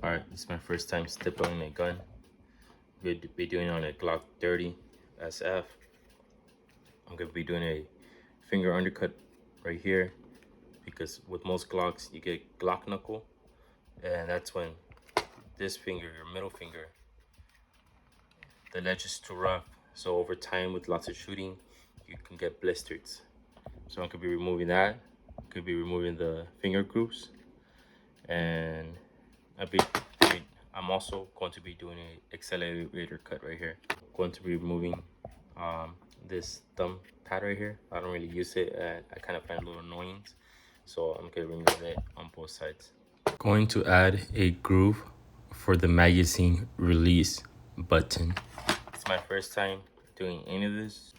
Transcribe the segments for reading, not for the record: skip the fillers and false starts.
Alright, it's my first time stippling a gun. We'll be doing it on a Glock 30 SF. I'm going to be doing a finger undercut right here because with most Glocks you get Glock knuckle, and that's when this finger, your middle finger, the ledge is too rough. So over time with lots of shooting, you can get blisters. So I could be removing that. Could be removing the finger grooves, and I'm also going to be doing an accelerator cut right here. Going to be removing this thumb pad right here. I don't really use it. I kind of find it a little annoying, so I'm going to remove it on both sides. Going to add a groove for the magazine release button. It's my first time doing any of this.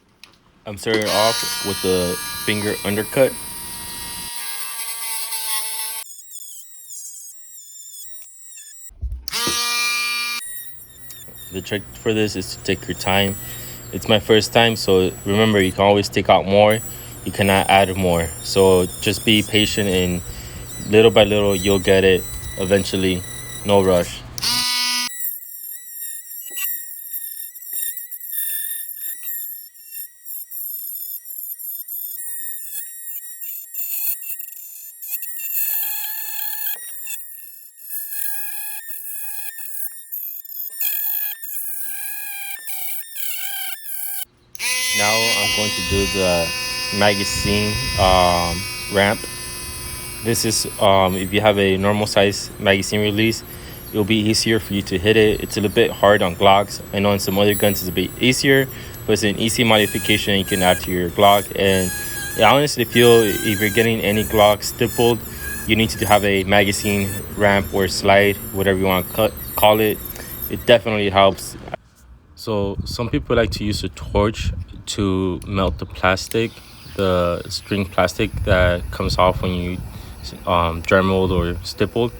I'm starting off with the finger undercut. The trick for this is to take your time. It's my first time, so remember, you can always take out more. You cannot add more. So just be patient, and little by little, you'll get it eventually. No rush. Now I'm going to do the magazine ramp. This is if you have a normal size magazine release, it'll be easier for you to hit it. It's a little bit hard on Glocks. I know on some other guns it's a bit easier, but it's an easy modification you can add to your Glock. And I honestly feel if you're getting any Glock stippled, you need to have a magazine ramp or slide, whatever you want to call it. It definitely helps. So some people like to use a torch to melt the plastic, the string plastic that comes off when you dremeled or stippled.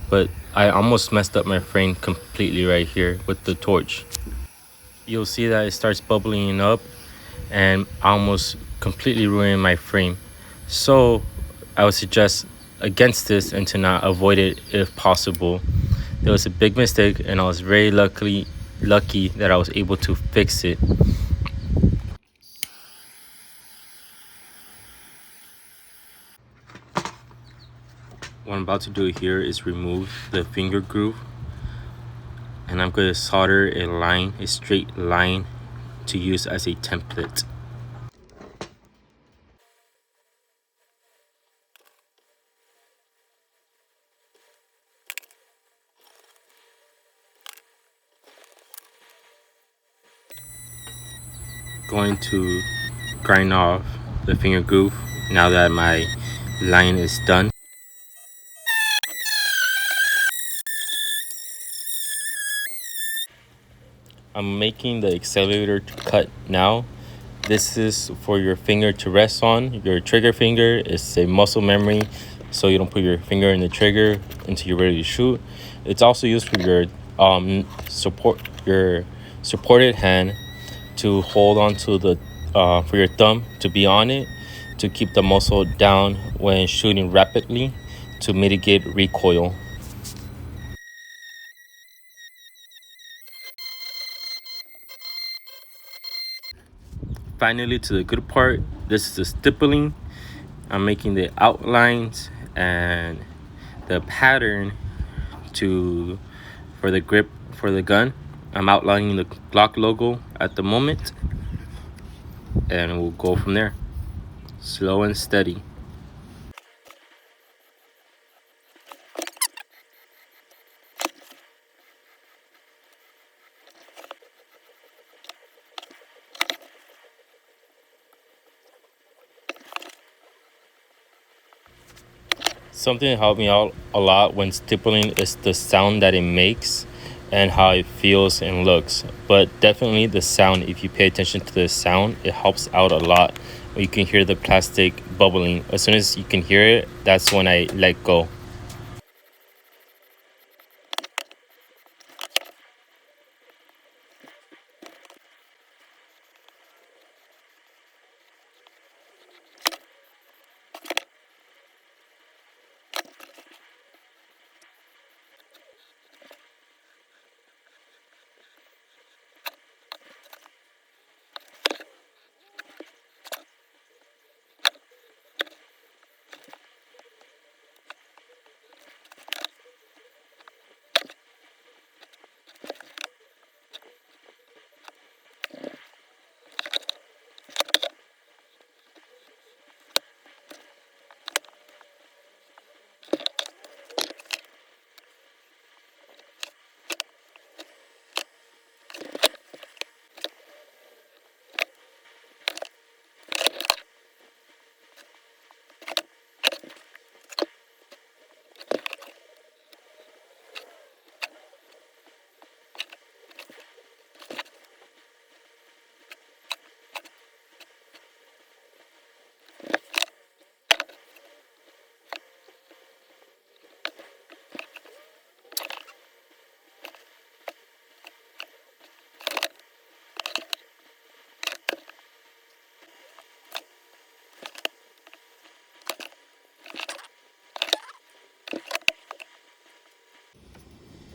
But I almost messed up my frame completely right here with the torch. You'll see that it starts bubbling up, and I almost completely ruined my frame. So I would suggest against this and to not avoid it if possible. There was a big mistake, and I was very lucky that I was able to fix it. What I'm about to do here is remove the finger groove, and I'm going to solder a straight line to use as a template. Going to grind off the finger groove now that my line is done. I'm making the accelerator cut now. This is for your finger to rest on. Your trigger finger is a muscle memory, so you don't put your finger in the trigger until you're ready to shoot. It's also used for your supported hand to hold on to the for your thumb to be on it, to keep the muscle down when shooting rapidly, to mitigate recoil. Finally, to the good part, this is the stippling. I'm making the outlines and the pattern to for the grip for the gun. I'm outlining the Glock logo at the moment, and we'll go from there. Slow and steady. Something that helped me out a lot when stippling is the sound that it makes and how it feels and looks. But definitely the sound, if you pay attention to the sound, it helps out a lot. You can hear the plastic bubbling. As soon as you can hear it, that's when I let go.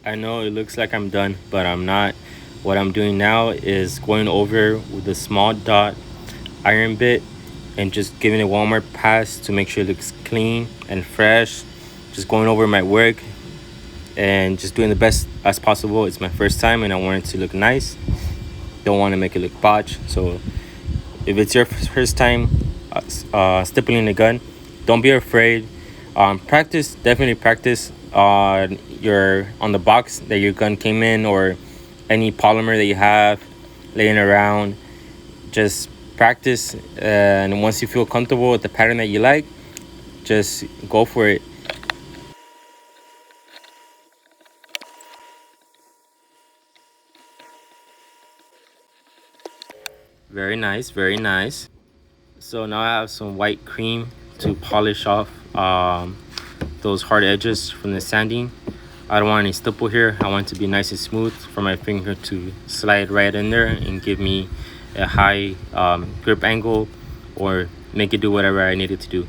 I know it looks like I'm done, but I'm not. What I'm doing now is going over with a small dot iron bit and just giving it one more pass to make sure it looks clean and fresh. Just going over my work and just doing the best as possible. It's my first time and I want it to look nice. Don't want to make it look botched. So if it's your first time stippling the gun, don't be afraid. Practice, definitely practice on the box that your gun came in, or any polymer that you have laying around. Just practice, and once you feel comfortable with the pattern that you like, just go for it. Very nice, very nice. So now I have some white cream to polish off those hard edges from the sanding. I don't want any stipple here. I want it to be nice and smooth for my finger to slide right in there and give me a high grip angle, or make it do whatever I need it to do.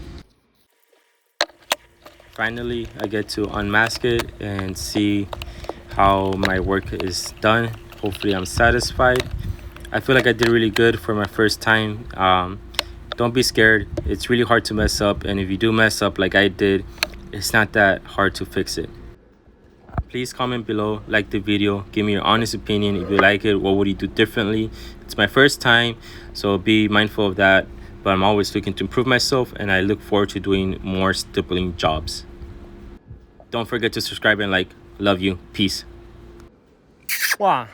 Finally, I get to unmask it and see how my work is done. Hopefully I'm satisfied. I feel like I did really good for my first time. Don't be scared. It's really hard to mess up, and if you do mess up like I did, it's not that hard to fix it. Please comment below, like the video, give me your honest opinion. If you like it, what would you do differently? It's my first time, so be mindful of that. But I'm always looking to improve myself, and I look forward to doing more stippling jobs. Don't forget to subscribe and like. Love you. Peace. Wow.